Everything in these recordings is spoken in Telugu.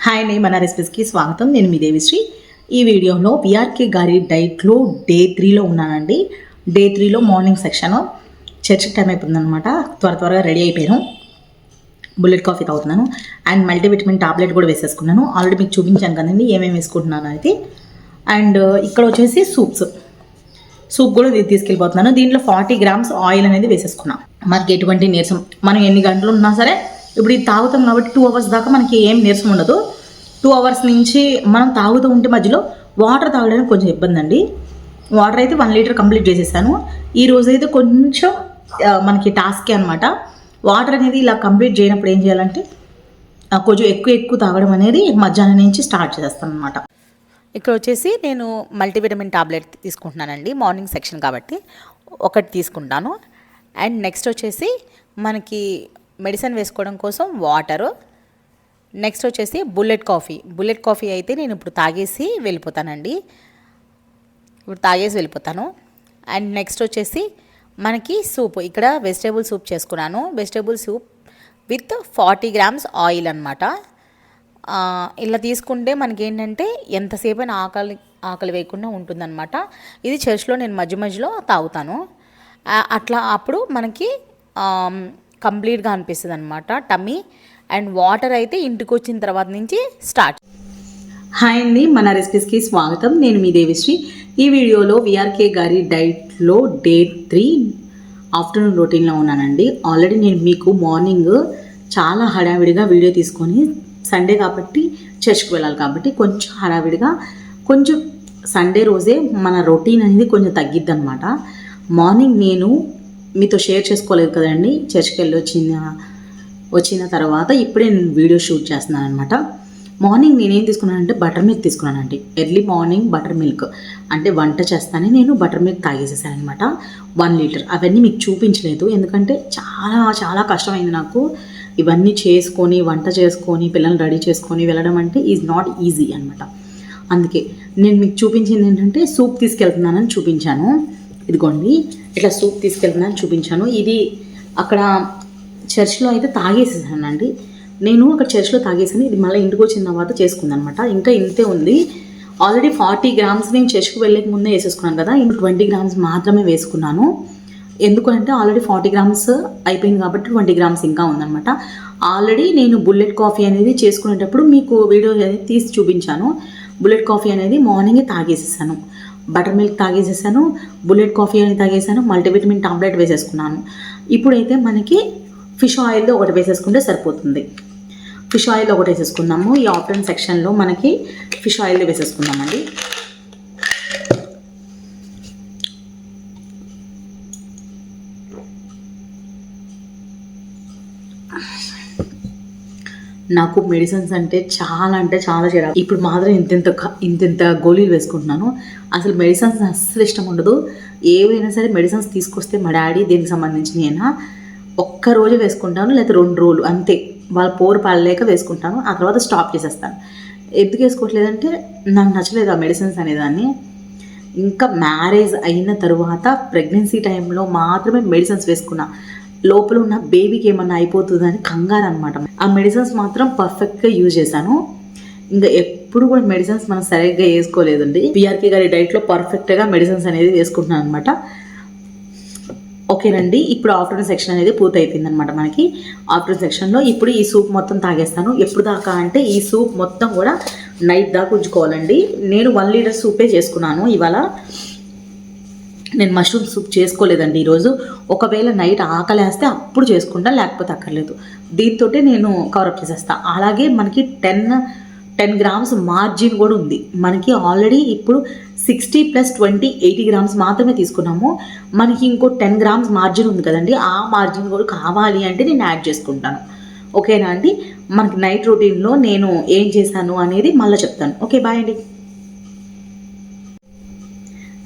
హాయ్ అండి, మన రెసిపీస్కి స్వాగతం. నేను మీ దేవిశ్రీ. ఈ వీడియోలో విఆర్కే గారి డైట్లో డే 3లో ఉన్నానండి. డే 3లో మార్నింగ్ సెక్షన్. చర్చికి టైం అయిపోతుందనమాట. త్వరగా రెడీ అయిపోయాను. బుల్లెట్ కాఫీ తాగుతున్నాను అండ్ మల్టీవిటమిన్ టాబ్లెట్ కూడా వేసేసుకున్నాను. ఆల్రెడీ మీకు చూపించాను కదండి ఏమేమి వేసుకుంటున్నాను అయితే. అండ్ ఇక్కడ వచ్చేసి సూప్ కూడా తీసుకెళ్ళిపోతున్నాను. దీంట్లో 40 grams ఆయిల్ అనేది వేసేసుకున్నాను. మనకి ఎటువంటి నీరసం, మనం ఎన్ని గంటలు ఉన్నా సరే ఇప్పుడు ఇది తాగుతాం కాబట్టి 2 hours దాకా మనకి ఏం నీరసం ఉండదు. 2 hours నుంచి మనం తాగుతూ ఉంటే మధ్యలో వాటర్ తాగడానికి కొంచెం ఇబ్బంది అండి. వాటర్ అయితే 1 liter కంప్లీట్ చేసేసాను. ఈ రోజు అయితే కొంచెం మనకి టాస్కే అనమాట. వాటర్ అనేది ఇలా కంప్లీట్ చేయనప్పుడు ఏం చేయాలంటే కొంచెం ఎక్కువ తాగడం అనేది మధ్యాహ్నం నుంచి స్టార్ట్ చేస్తాను అనమాట. ఇక్కడ వచ్చేసి నేను మల్టీవిటమిన్ టాబ్లెట్ తీసుకుంటున్నానండి. మార్నింగ్ సెక్షన్ కాబట్టి ఒకటి తీసుకుంటాను. అండ్ నెక్స్ట్ వచ్చేసి మనకి మెడిసిన్ వేసుకోవడం కోసం వాటరు. నెక్స్ట్ వచ్చేసి బుల్లెట్ కాఫీ అయితే నేను ఇప్పుడు తాగేసి వెళ్ళిపోతానండి. అండ్ నెక్స్ట్ వచ్చేసి మనకి సూప్, ఇక్కడ వెజిటేబుల్ సూప్ చేసుకున్నాను. Vegetable soup with 40 grams oil అనమాట. ఇలా తీసుకుంటే మనకి ఏంటంటే ఎంతసేపు అయినా ఆకలి వేయకుండా ఉంటుందన్నమాట. ఇది చర్చ్లో నేను మధ్యలో తాగుతాను. అట్లా అప్పుడు మనకి కంప్లీట్గా అనిపిస్తుంది అనమాట టమ్మీ. అండ్ వాటర్ అయితే ఇంటికి వచ్చిన తర్వాత నుంచి స్టార్ట్. హాయ్ అండి, మన రెసిపీస్కి స్వాగతం. నేను మీ దేవిశ్రీ. ఈ వీడియోలో విఆర్కే గారి డైట్లో డే 3 ఆఫ్టర్నూన్ రొటీన్లో ఉన్నానండి. ఆల్రెడీ నేను మీకు మార్నింగ్ చాలా హడావిడిగా వీడియో తీసుకొని, సండే కాబట్టి చర్చ్కి వెళ్ళాలి కాబట్టి కొంచెం హడావిడిగా, కొంచెం సండే రోజే మన రొటీన్ అనేది కొంచెం తగ్గిద్ది అనమాట. మార్నింగ్ నేను మీతో షేర్ చేసుకోలేదు కదండి, చర్చ్కి వెళ్ళి వచ్చిన తర్వాత ఇప్పుడే నేను వీడియో షూట్ చేస్తున్నాను అనమాట. మార్నింగ్ నేనేం తీసుకున్నానంటే బటర్ మిల్క్ తీసుకున్నానండి. ఎర్లీ మార్నింగ్ బటర్ మిల్క్ అంటే వంట చేస్తానే నేను బటర్ మిల్క్ తాగేసేసాను అనమాట. 1 liter. అవన్నీ మీకు చూపించలేదు ఎందుకంటే చాలా కష్టమైంది నాకు. ఇవన్నీ చేసుకొని, వంట చేసుకొని, పిల్లల్ని రెడీ చేసుకొని వెళ్ళడం అంటే ఈజ్ నాట్ ఈజీ అనమాట. అందుకే నేను మీకు చూపించింది ఏంటంటే సూప్ తీసుకెళ్తున్నానని చూపించాను. ఇదిగోండి, ఇట్లా సూప్ తీసుకెళ్తున్నానని చూపించాను. ఇది అక్కడ చర్చ్లో అయితే తాగేసేసానండి. నేను అక్కడ చర్చ్లో తాగేసాను. ఇది మళ్ళీ ఇంటికి వచ్చిన తర్వాత చేసుకుందనమాట. ఇంకా ఇంతే ఉంది. ఆల్రెడీ 40 grams నేను చర్చ్కి వెళ్ళక ముందే వేసేసుకున్నాను కదా. ఇంకా 20 grams మాత్రమే వేసుకున్నాను. ఎందుకంటే ఆల్రెడీ 40 grams అయిపోయింది కాబట్టి 20 grams ఇంకా ఉందన్నమాట. ఆల్రెడీ నేను బుల్లెట్ కాఫీ అనేది చేసుకునేటప్పుడు మీకు వీడియో అనేది తీసి చూపించాను. బుల్లెట్ కాఫీ అనేది మార్నింగే తాగేసేసాను. బటర్ మిల్క్ తాగేసేసాను, బుల్లెట్ కాఫీ అనేది తాగేసాను, మల్టీవిటమిన్ టాబ్లెట్ వేసేసుకున్నాను. ఇప్పుడైతే మనకి ఫిష్ ఆయిల్తో ఒకటి వేసేసుకుంటే సరిపోతుంది. ఫిష్ ఆయిల్ ఒకటి వేసేసుకుందాము. ఈ ఆఫ్టర్నూన్ సెక్షన్లో మనకి ఫిష్ ఆయిల్ వేసేసుకుందామండి. నాకు మెడిసిన్స్ అంటే చాలా చిరాకు. ఇప్పుడు మాత్రం ఇంత గోళీలు వేసుకుంటున్నాను. అసలు మెడిసిన్స్ అస్సలు ఇష్టం ఉండదు. ఏవైనా సరే మెడిసిన్స్ తీసుకొస్తే మా డాడీ దీనికి సంబంధించినైనా ఒక్కరోజు వేసుకుంటాను, లేదా 2 రోజులు అంతే. వాళ్ళ పోరు పడలేక వేసుకుంటాను, ఆ తర్వాత స్టాప్ చేసేస్తాను. ఎందుకు వేసుకోవట్లేదంటే నాకు నచ్చలేదు ఆ మెడిసిన్స్ అనేదాన్ని. ఇంకా మ్యారేజ్ అయిన తర్వాత ప్రెగ్నెన్సీ టైంలో మాత్రమే మెడిసిన్స్ వేసుకున్నా. లోపల ఉన్న బేబీకి ఏమన్నా అయిపోతుందని కంగారు అనమాట. ఆ మెడిసిన్స్ మాత్రం పర్ఫెక్ట్గా యూజ్ చేశాను. ఇంకా ఎప్పుడు కూడా మెడిసిన్స్ మనం సరిగ్గా వేసుకోలేదండి. విఆర్కే గారి డైట్లో పర్ఫెక్ట్గా మెడిసిన్స్ అనేది వేసుకుంటున్నాను అనమాట. ఓకేనండి, ఇప్పుడు ఆఫ్టర్నూన్ సెక్షన్ అనేది పూర్తి అయిపోయింది అనమాట. మనకి ఆఫ్టర్నూన్ సెక్షన్లో ఇప్పుడు ఈ సూప్ మొత్తం తాగేస్తాను. ఎప్పుడు దాకా అంటే ఈ సూప్ మొత్తం కూడా నైట్ దాకా ఉంచుకోవాలండి. నేను 1 liter సూపే చేసుకున్నాను ఇవాళ. నేను మష్రూమ్ సూప్ చేసుకోలేదండి ఈరోజు. ఒకవేళ నైట్ ఆకలేస్తే అప్పుడు చేసుకుంటా, లేకపోతే అక్కర్లేదు. దీంతో నేను కవరప్ చేసేస్తాను. అలాగే మనకి 10 grams మార్జిన్ కూడా ఉంది. మనకి ఆల్రెడీ ఇప్పుడు 60 + 20 80 grams మాత్రమే తీసుకున్నాము. మనకి ఇంకో 10 grams మార్జిన్ ఉంది కదండి. ఆ మార్జిన్ కూడా కావాలి అంటే నేను యాడ్ చేసుకుంటాను. ఓకేనా అండి? మనకి నైట్ రొటీన్లో నేను ఏం చేశాను అనేది మళ్ళీ చెప్తాను. ఓకే, బాయ్ అండి.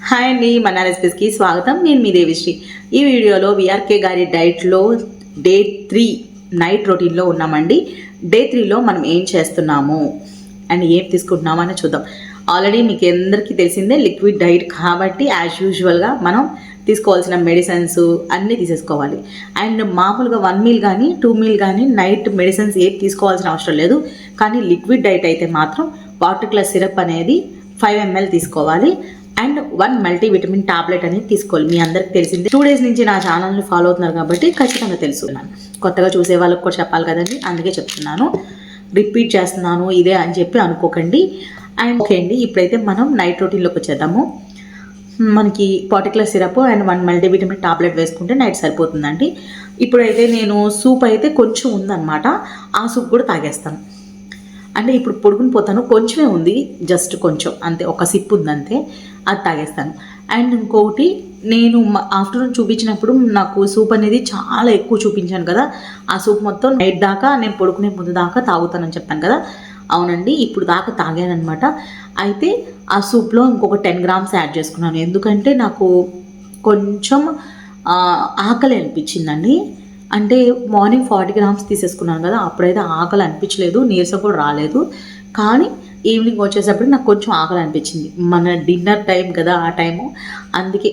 హాయ్ అండి, మన రెసిపీస్కి స్వాగతం. నేను మీ దేవిశ్రీ. ఈ వీడియోలో విఆర్కే గారి డైట్లో డే 3 నైట్ రొటీన్లో ఉన్నామండి. డే 3లో మనం ఏం చేస్తున్నాము అండ్ ఏం తీసుకుంటున్నాము అని చూద్దాం. ఆల్రెడీ మీకు అందరికీ తెలిసిందే లిక్విడ్ డైట్ కాబట్టి యాజ్ యూజువల్గా మనం తీసుకోవాల్సిన మెడిసిన్స్ అన్నీ తీసేసుకోవాలి. అండ్ మామూలుగా 1 మీల్ కానీ 2 మీల్ కానీ నైట్ మెడిసిన్స్ ఏం తీసుకోవాల్సిన అవసరం లేదు. కానీ లిక్విడ్ డైట్ అయితే మాత్రం పార్టికులర్ సిరప్ అనేది 5 ml తీసుకోవాలి. అండ్ 1 మల్టీవిటమిన్ టాబ్లెట్ అనేది తీసుకోవాలి. మీ అందరికి తెలిసింది. 2 days నుంచి నా ఛానల్ని ఫాలో అవుతున్నారు కాబట్టి ఖచ్చితంగా తెలుసుకున్నాను. కొత్తగా చూసే వాళ్ళకి కూడా చెప్పాలి కదండి, అందుకే చెప్తున్నాను. రిపీట్ చేస్తున్నాను ఇదే అని చెప్పి అనుకోకండి. అండ్ ఓకే అండి, ఇప్పుడైతే మనం నైట్ రొటీన్లోకి వచ్చేద్దాము. మనకి particulate syrup and 1 multivitamin tablet వేసుకుంటే నైట్ సరిపోతుందండి. ఇప్పుడైతే నేను సూప్ అయితే కొంచెం ఉందన్నమాట, ఆ సూప్ కూడా తాగేస్తాను. అంటే ఇప్పుడు పొడుగుని పోతాను, కొంచెమే ఉంది, జస్ట్ కొంచెం అంతే, ఒక సిప్ ఉంది అంతే, అది తాగేస్తాను. అండ్ ఇంకొకటి, నేను ఆఫ్టర్నూన్ చూపించినప్పుడు నాకు సూప్ అనేది చాలా ఎక్కువ చూపించాను కదా, ఆ సూప్ మొత్తం నైట్ దాకా నేను పడుకునే ముందు దాకా తాగుతానని చెప్పాను కదా, అవునండి ఇప్పుడు దాకా తాగానమాట. అయితే ఆ సూప్లో ఇంకొక 10 grams యాడ్ చేసుకున్నాను, ఎందుకంటే నాకు కొంచెం ఆకలి అనిపించిందండి. అంటే మార్నింగ్ 40 grams తీసేసుకున్నాను కదా, అప్పుడైతే ఆకలి అనిపించలేదు, నీరసం కూడా రాలేదు. కానీ ఈవినింగ్ వచ్చేసరికి నాకు కొంచెం ఆకలి అనిపించింది, మన డిన్నర్ టైం కదా ఆ టైము. అందుకే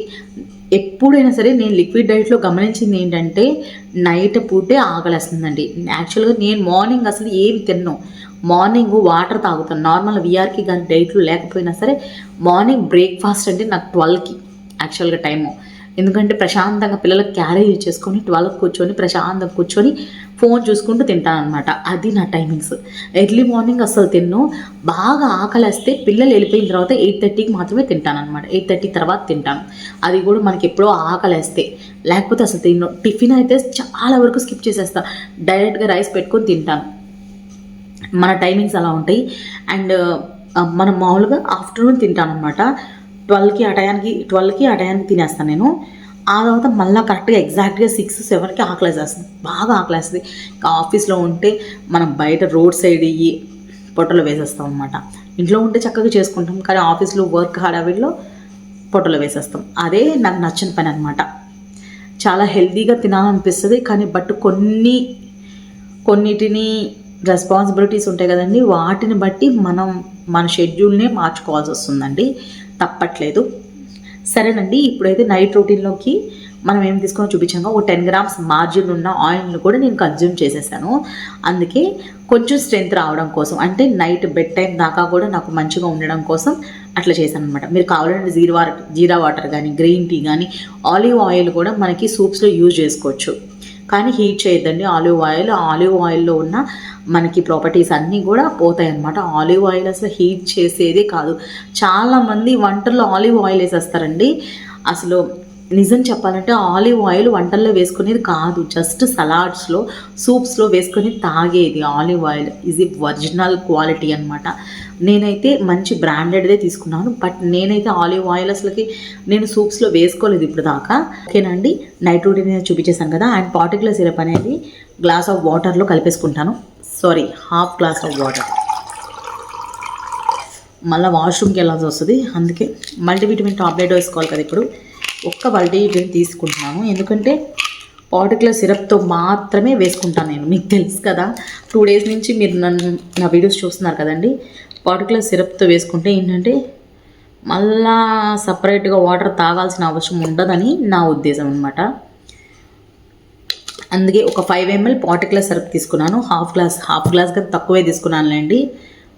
ఎప్పుడైనా సరే నేను లిక్విడ్ డైట్లో గమనించింది ఏంటంటే నైట్ పూటే ఆకలి వస్తుందండి. యాక్చువల్గా నేను మార్నింగ్ అసలు ఏం తిన్నాను, మార్నింగ్ వాటర్ తాగుతాను. నార్మల్ విఆర్కి కానీ డైట్లు లేకపోయినా సరే మార్నింగ్ బ్రేక్ఫాస్ట్ అంటే నాకు 12కి యాక్చువల్గా టైము. ఎందుకంటే ప్రశాంతంగా పిల్లలకు క్యారేజ్ చేసుకొని 12కి కూర్చొని ప్రశాంతంగా కూర్చొని ఫోన్ చూసుకుంటూ తింటాను అనమాట. అది నా టైమింగ్స్. ఎర్లీ మార్నింగ్ అసలు తిన్ను, బాగా ఆకలిస్తే పిల్లలు వెళ్ళిపోయిన తర్వాత 8:30కి మాత్రమే తింటాను అనమాట. 8:30 తర్వాత తింటాను, అది కూడా మనకి ఎప్పుడో ఆకలిస్తే, లేకపోతే అసలు తిన్ను. టిఫిన్ అయితే చాలా వరకు స్కిప్ చేసేస్తాను, డైరెక్ట్గా రైస్ పెట్టుకొని తింటాను. మన టైమింగ్స్ అలా ఉంటాయి. అండ్ మనం మామూలుగా ఆఫ్టర్నూన్ తింటాను అనమాట. 12కి ఆ టయానికి తినేస్తాను నేను. ఆ తర్వాత మళ్ళీ కరెక్ట్గా ఎగ్జాక్ట్గా 6-7కి ఆకలేసేస్తుంది, బాగా ఆకలేస్తుంది. ఆఫీస్లో ఉంటే మనం బయట రోడ్ సైడ్ ఇవి పొట్టలో వేసేస్తాం అనమాట. ఇంట్లో ఉంటే చక్కగా చేసుకుంటాం, కానీ ఆఫీస్లో వర్క్ హడావిడిలో పొట్టలో వేసేస్తాం. అదే నాకు నచ్చని పని అనమాట. చాలా హెల్తీగా తినాలనిపిస్తుంది, కానీ బట్ కొన్నిటిని రెస్పాన్సిబిలిటీస్ ఉంటాయి కదండి, వాటిని బట్టి మనం మన షెడ్యూల్నే మార్చుకోవాల్సి వస్తుందండి, తప్పట్లేదు. సరేనండి, ఇప్పుడైతే నైట్ రొటీన్లోకి మనం ఏం తీసుకొని చూపించాము, ఒక 10 grams మార్జిన్ ఉన్న ఆయిల్ని కూడా నేను కన్జ్యూమ్ చేసేసాను. అందుకే కొంచెం స్ట్రెంత్ రావడం కోసం, అంటే నైట్ బెడ్ టైం దాకా కూడా నాకు మంచిగా ఉండడం కోసం అట్లా చేశాను అనమాట. మీరు కావాలంటే జీరా వాటర్ కానీ, గ్రీన్ టీ కానీ, ఆలివ్ ఆయిల్ కూడా మనకి సూప్స్లో యూజ్ చేసుకోవచ్చు. కానీ హీట్ చేయొద్దండి ఆలివ్ ఆయిల్లో ఉన్న మనకి ప్రాపర్టీస్ అన్నీ కూడా పోతాయి అన్నమాట. ఆలివ్ ఆయిల్ అసలు హీట్ చేసేదే కాదు. చాలామంది వంటల్లో ఆలివ్ ఆయిల్ వేసేస్తారండి. అసలు నిజం చెప్పాలంటే ఆలివ్ ఆయిల్ వంటల్లో వేసుకునేది కాదు, జస్ట్ సలాడ్స్లో సూప్స్లో వేసుకొని తాగేది. ఆలివ్ ఆయిల్ ఈజ్ ఈ ఒరిజినల్ క్వాలిటీ అనమాట. నేనైతే మంచి బ్రాండెడ్దే తీసుకున్నాను, బట్ నేనైతే ఆలివ్ ఆయిల్ అసలుకి నేను సూప్స్లో వేసుకోలేదు ఇప్పుడు దాకా. ఓకేనండి, నైట్ రొటీన్ చూపించేసాను కదా. అండ్ పార్టికులర్ సిరప్ అనేది గ్లాస్ ఆఫ్ వాటర్లో కలిపేసుకుంటాను, ½ గ్లాస్ ఆఫ్ వాటర్. మళ్ళీ వాష్రూమ్కి వెళ్ళాల్సి వస్తుంది, అందుకే మల్టీవిటమిన్ టాబ్లెట్ వేసుకోవాలి కదా. ఇప్పుడు ఒక్క మల్టీవిటమిన్ తీసుకుంటున్నాను, ఎందుకంటే పార్టికులర్ సిరప్తో మాత్రమే వేసుకుంటాను నేను. మీకు తెలుసు కదా, 2 days నుంచి మీరు నా వీడియోస్ చూస్తున్నారు కదండి. పార్టికులర్ సిరప్తో వేసుకుంటే ఏంటంటే మళ్ళా సపరేట్గా వాటర్ తాగాల్సిన అవసరం ఉండదని నా ఉద్దేశం అనమాట. అందుకే ఒక 5 ml పార్టికులర్ సిరప్ తీసుకున్నాను. హాఫ్ గ్లాస్ కానీ తక్కువే తీసుకున్నానులేండి,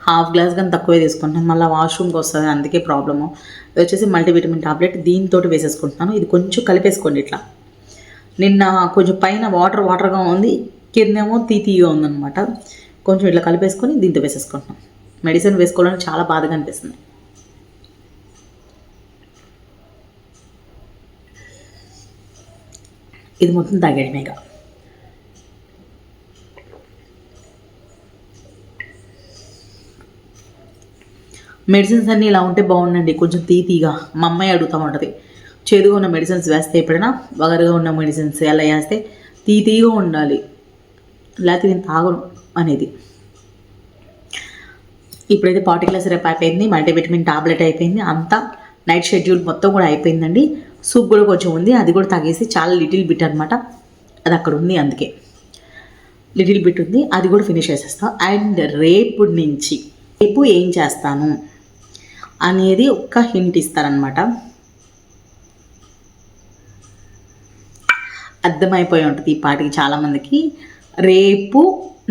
½ గ్లాస్ కానీ తక్కువే తీసుకుంటాను, మళ్ళీ వాష్రూమ్కి వస్తుంది, అందుకే ప్రాబ్లము. ఇది వచ్చేసి మల్టీవిటమిన్ టాబ్లెట్, దీంతో వేసేసుకుంటున్నాను. ఇది కొంచెం కలిపేసుకోండి ఇట్లా. నిన్న కొంచెం పైన వాటర్గా ఉంది, కిందేమో తీయగా ఉందన్నమాట. కొంచెం ఇట్లా కలిపేసుకొని దీంతో వేసేసుకుంటున్నాం. మెడిసిన్ వేసుకోవడానికి చాలా బాధగా అనిపిస్తుంది. ఇది మొత్తం తాగడమేగా. మెడిసిన్స్ అన్నీ ఇలా ఉంటే బాగుండండి, కొంచెం తీగా. మా అమ్మాయి అడుగుతూ ఉంటుంది, చేదుగా ఉన్న మెడిసిన్స్ వేస్తే ఎప్పుడైనా వగరుగా ఉన్న మెడిసిన్స్ ఎలా వేస్తే తీగా ఉండాలి, లేకపోతే నేను తాగను అనేది. ఇప్పుడైతే పార్టికులర్ సిరప్ అయిపోయింది, మల్టీవిటమిన్ టాబ్లెట్ అయిపోయింది, అంతా నైట్ షెడ్యూల్ మొత్తం కూడా అయిపోయిందండి. సూప్ కూడా కొంచెం ఉంది, అది కూడా తాగేసి చాలా లిటిల్ బిట్ అనమాట, అది అక్కడ ఉంది, అందుకే లిటిల్ బిట్ ఉంది, అది కూడా ఫినిష్ చేసేస్తాను. అండ్ రేపు ఏం చేస్తాను అనేది ఒక్క హింట్ ఇస్తారనమాట. అర్థమైపోయి ఉంటుంది ఈ పాటికి చాలామందికి. రేపు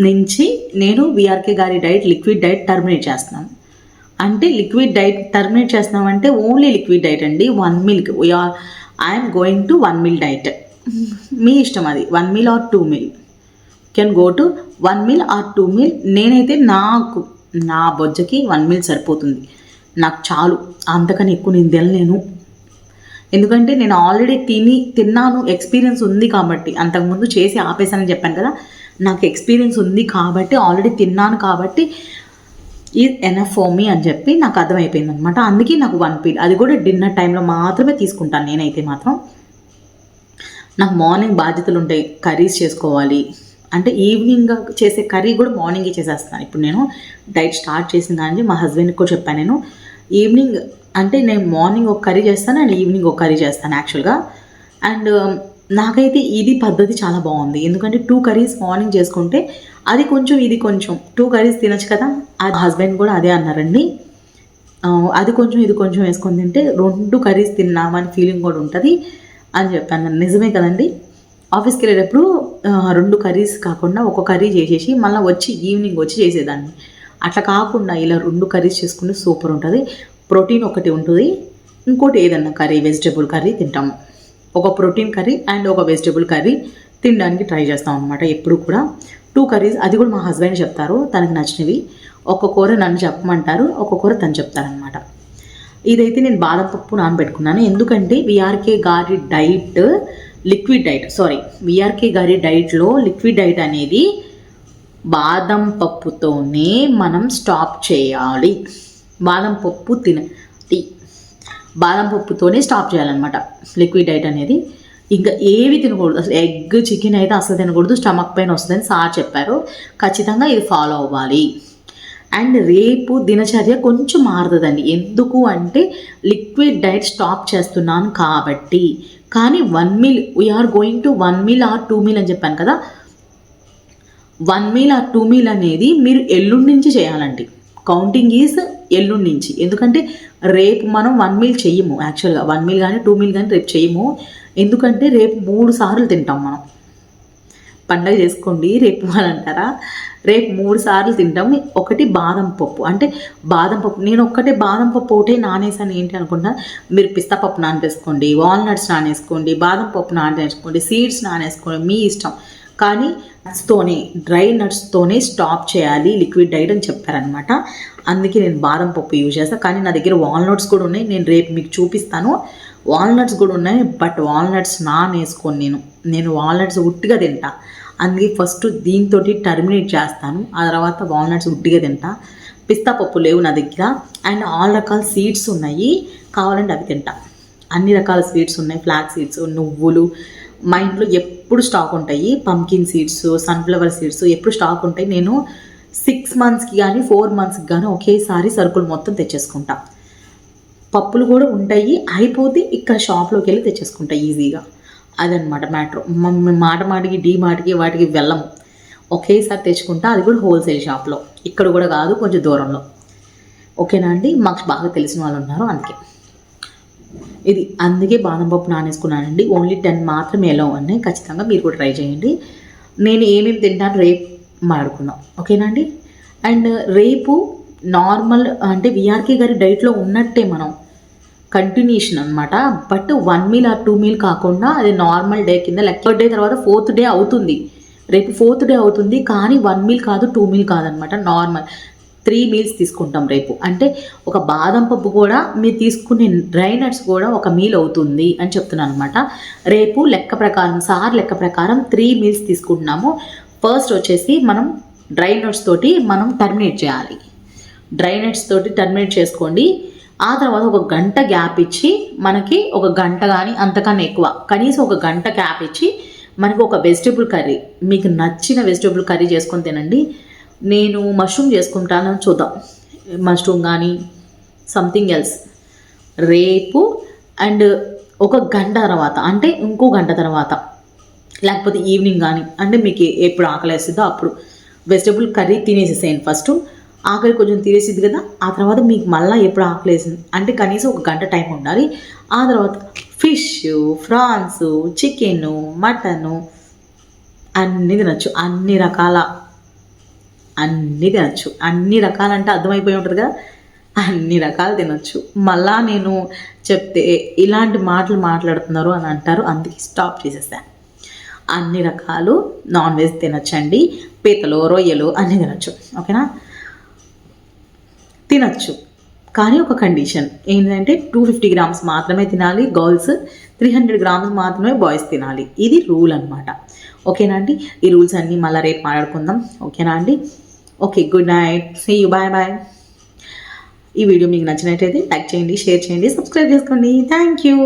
నుంచి నేను విఆర్కే గారి డైట్ లిక్విడ్ డైట్ టర్మినేట్ చేస్తున్నాను. అంటే లిక్విడ్ డైట్ టర్మినేట్ చేస్తున్నామంటే ఓన్లీ లిక్విడ్ డైట్ అండి. 1 milk I'm going to 1 meal diet. మీ ఇష్టం అది, 1 meal or 2 meal, can go to 1 meal or 2 meal. నేనైతే నా బొజ్జకి 1 మీల్ సరిపోతుంది, నాకు చాలు, అంతకని ఎక్కువ నేను తినలేను. ఎందుకంటే నేను ఆల్రెడీ తిన్నాను, ఎక్స్పీరియన్స్ ఉంది కాబట్టి. అంతకుముందు చేసి ఆపేసానని చెప్పాను కదా, నాకు ఎక్స్పీరియన్స్ ఉంది కాబట్టి, ఆల్రెడీ తిన్నాను కాబట్టి ఈజ్ ఎనఫ్ ఫర్ మీ అని చెప్పి నాకు అర్థమైపోయింది అనమాట. అందుకే నాకు 1 మీల్, అది కూడా డిన్నర్ టైంలో మాత్రమే తీసుకుంటాను నేనైతే మాత్రం. నాకు మార్నింగ్ బాధ్యతలు ఉంటాయి, కర్రీస్ చేసుకోవాలి అంటే ఈవినింగ్ చేసే కర్రీ కూడా మార్నింగే చేసేస్తాను. ఇప్పుడు నేను డైట్ స్టార్ట్ చేసిన కానీ మా హస్బెండ్కి కూడా చెప్పాను, నేను ఈవినింగ్ అంటే నేను మార్నింగ్ ఒక కర్రీ చేస్తాను అండ్ ఈవినింగ్ ఒక కర్రీ చేస్తాను యాక్చువల్గా. అండ్ నాకైతే ఇది పద్ధతి చాలా బాగుంది. ఎందుకంటే 2 కర్రీస్ మార్నింగ్ చేసుకుంటే అది కొంచెం ఇది కొంచెం 2 కర్రీస్ తినచ్చు కదా. అది హస్బెండ్ కూడా అదే అన్నారండి, అది కొంచెం ఇది కొంచెం వేసుకొని తింటే 2 కర్రీస్ తిన్నామని ఫీలింగ్ కూడా ఉంటుంది అని చెప్పాను. నిజమే కదండి. ఆఫీస్కి వెళ్ళేటప్పుడు 2 కర్రీస్ కాకుండా ఒక కర్రీ చేసేసి మళ్ళీ వచ్చి ఈవినింగ్ వచ్చి చేసేదాన్ని. అట్లా కాకుండా ఇలా 2 కర్రీస్ చేసుకుంటే సూపర్ ఉంటుంది. ప్రోటీన్ ఒకటి ఉంటుంది, ఇంకోటి ఏదన్నా కర్రీ వెజిటేబుల్ కర్రీ తింటాము. ఒక ప్రోటీన్ కర్రీ అండ్ ఒక వెజిటేబుల్ కర్రీ తినడానికి ట్రై చేస్తాం అనమాట ఎప్పుడు కూడా. 2 కర్రీస్, అది కూడా మా హస్బెండ్ చెప్తారు తనకు నచ్చినవి. ఒక కూర నన్ను చెప్పమంటారు, ఒక కూర తను చెప్తారనమాట. ఇదైతే నేను బాదం పప్పు నానబెట్టుకున్నాను. ఎందుకంటే విఆర్కే గారి డైట్ లిక్విడ్ డైట్, విఆర్కే గారి డైట్లో లిక్విడ్ డైట్ అనేది బాదం పప్పుతోనే మనం స్టాప్ చేయాలి. బాదం పప్పుతోనే స్టాప్ చేయాలన్నమాట లిక్విడ్ డైట్ అనేది. ఇంకా ఏవి తినకూడదు, అసలు ఎగ్ చికెన్ అయితే అసలు తినకూడదు, స్టమక్ పెయిన్ వస్తుందని సార్ చెప్పారు. ఖచ్చితంగా ఇది ఫాలో అవ్వాలి. అండ్ రేపు దినచర్య కొంచెం మారుతుందండి. ఎందుకు అంటే లిక్విడ్ డైట్ స్టాప్ చేస్తున్నాను కాబట్టి. కానీ 1 meal, we are going to 1 meal or 2 meal అని చెప్పాను కదా. 1 మీల్ ఆర్ 2 మీల్ అనేది మీరు ఎల్లుండి నుంచి చేయాలండి. కౌంటింగ్ ఈజ్ ఎల్లుండి నుంచి. ఎందుకంటే రేపు మనం 1 మీల్ చెయ్యము యాక్చువల్గా. 1 మీల్ కానీ 2 మీల్ కానీ రేపు చెయ్యము. ఎందుకంటే రేపు 3 సార్లు తింటాం మనం. పండగ చేసుకోండి రేపు అని అంటారా, రేపు 3 సార్లు తింటాం. ఒకటి బాదం పప్పు, అంటే బాదం పప్పు నేను ఒక్కటే బాదం పప్పు ఒకటే నానేసాను ఏంటి అనుకుంటా. మీరు పిస్తా పప్పు నానేసుకోండి, వాల్నట్స్ నానేసుకోండి, బాదం పప్పు నానేసుకోండి, సీడ్స్ నానేసుకోండి, మీ ఇష్టం. కానీ నట్స్తోనే, డ్రై నట్స్తోనే స్టాప్ చేయాలి లిక్విడ్ డైట్ అని చెప్పారనమాట. అందుకే నేను బాదం పప్పు యూజ్ చేస్తాను. కానీ నా దగ్గర వాల్నట్స్ కూడా ఉన్నాయి, నేను రేపు మీకు చూపిస్తాను. వాల్నట్స్ కూడా ఉన్నాయి, బట్ వాల్నట్స్ నానేసుకోని నేను వాల్నట్స్ ఉట్టిగా తింటా. అందుకే ఫస్ట్ దీంతో టర్మినేట్ చేస్తాను, ఆ తర్వాత వాల్నట్స్ ఉట్టిగా తింటా. పిస్తా పప్పు లేవు నా దగ్గర. అండ్ ఆల్ రకాల సీడ్స్ ఉన్నాయి, కావాలంటే అవి తింటా. అన్ని రకాల స్వీట్స్ ఉన్నాయి, ఫ్లాక్ సీడ్స్, నువ్వులు మా ఇంట్లో ఎప్పుడు స్టాక్ ఉంటాయి. పంకిన్ సీడ్స్, సన్ఫ్లవర్ సీడ్స్ ఎప్పుడు స్టాక్ ఉంటాయి. నేను 6 మంత్స్కి కానీ 4 మంత్స్కి కానీ ఒకేసారి సరుకులు మొత్తం తెచ్చేసుకుంటా. పప్పులు కూడా ఉంటాయి, అయిపోతే ఇక్కడ షాప్లోకి వెళ్ళి తెచ్చేసుకుంటా ఈజీగా. అదనమాట మ్యాటర్. మాటికి డీమార్ట్కి వాటికి వెళ్ళము, ఒకేసారి తెచ్చుకుంటా. అది కూడా హోల్సేల్ షాప్లో, ఇక్కడ కూడా కాదు, కొంచెం దూరంలో. ఓకేనా అండి, మాకు బాగా తెలిసిన వాళ్ళు ఉన్నారు అందుకే. అందుకే బాదం పప్పు నానేసుకున్నానండి. ఓన్లీ 10 మాత్రమే ఎలా ఉన్నాయి. ఖచ్చితంగా మీరు కూడా ట్రై చేయండి. నేను ఏమేమి తింటాను రేపు మాట్లాడుకుందాం, ఓకేనా అండి. అండ్ రేపు నార్మల్ అంటే విఆర్కే గారి డైట్లో ఉన్నట్టే మనం కంటిన్యూషన్ అనమాట. బట్ 1 మీల్ ఆర్ 2 మీల్ కాకుండా అది నార్మల్ డే కింద లెక్క. 3rd డే తర్వాత 4th డే అవుతుంది, రేపు 4th డే అవుతుంది. కానీ 1 మీల్ కాదు, 2 మీల్ కాదనమాట, నార్మల్ 3 మీల్స్ తీసుకుంటాం రేపు. అంటే ఒక బాదం పప్పు కూడా మీరు తీసుకునే డ్రై నట్స్ కూడా ఒక మీల్ అవుతుంది అని చెప్తున్నాను అనమాట. రేపు లెక్క ప్రకారం, సార్ లెక్క ప్రకారం 3 మీల్స్ తీసుకుంటున్నాము. ఫస్ట్ వచ్చేసి మనం డ్రై నట్స్ తోటి మనం టర్మినేట్ చేయాలి. డ్రై నట్స్ తోటి టర్మినేట్ చేసుకోండి. ఆ తర్వాత ఒక గంట గ్యాప్ ఇచ్చి, మనకి ఒక గంట కానీ అంతకన్నా ఎక్కువ, కనీసం ఒక గంట గ్యాప్ ఇచ్చి మనకి ఒక వెజిటేబుల్ కర్రీ, మీకు నచ్చిన వెజిటేబుల్ కర్రీ చేసుకొని తినండి. నేను మష్రూమ్ చేసుకుంటాను, చూద్దాం. మష్రూమ్ కానీ సంథింగ్ ఎల్స్ రేపు. అండ్ ఒక గంట తర్వాత, అంటే ఇంకో గంట తర్వాత, లేకపోతే ఈవినింగ్ కానీ, అంటే మీకు ఎప్పుడు ఆకలి వేస్తుందో అప్పుడు వెజిటేబుల్ కర్రీ తినేసేసేయండి. ఫస్ట్ ఆకలి కొంచెం తీరేసిద్ది కదా, ఆ తర్వాత మీకు మళ్ళీ ఎప్పుడు ఆకలి వేసింది అంటే కనీసం ఒక గంట టైం ఉండాలి. ఆ తర్వాత ఫిష్, ఫ్రాన్స్, చికెను, మటను అన్నీ తినచ్చు. అన్ని తినచ్చు. అన్ని రకాలంటే అర్థమైపోయి ఉంటుంది కదా, అన్ని రకాలు తినచ్చు. మళ్ళా నేను చెప్తే ఇలాంటి మాటలు మాట్లాడుతున్నారు అని అంటారు, అందుకే స్టాప్ చేసేసాను. అన్ని రకాలు నాన్ వెజ్ తినచ్చండి. పీతలు, రొయ్యలు అన్నీ తినచ్చు. ఓకేనా, తినచ్చు. కానీ ఒక కండిషన్ ఏంటంటే 250 గ్రామ్స్ మాత్రమే తినాలి గర్ల్స్, 300 గ్రామ్స్ మాత్రమే బాయ్స్ తినాలి. ఇది రూల్ అనమాట. ఓకేనా అండి, ఈ రూల్స్ అన్నీ మళ్ళీ రేపు మాట్లాడుకుందాం. ఓకేనా అండి, okay, good night, see you, bye bye. ఈ వీడియో మీకు నచ్చినట్టయితే లైక్ చేయండి, షేర్ చేయండి, సబ్స్క్రైబ్ చేసుకోండి. Thank you.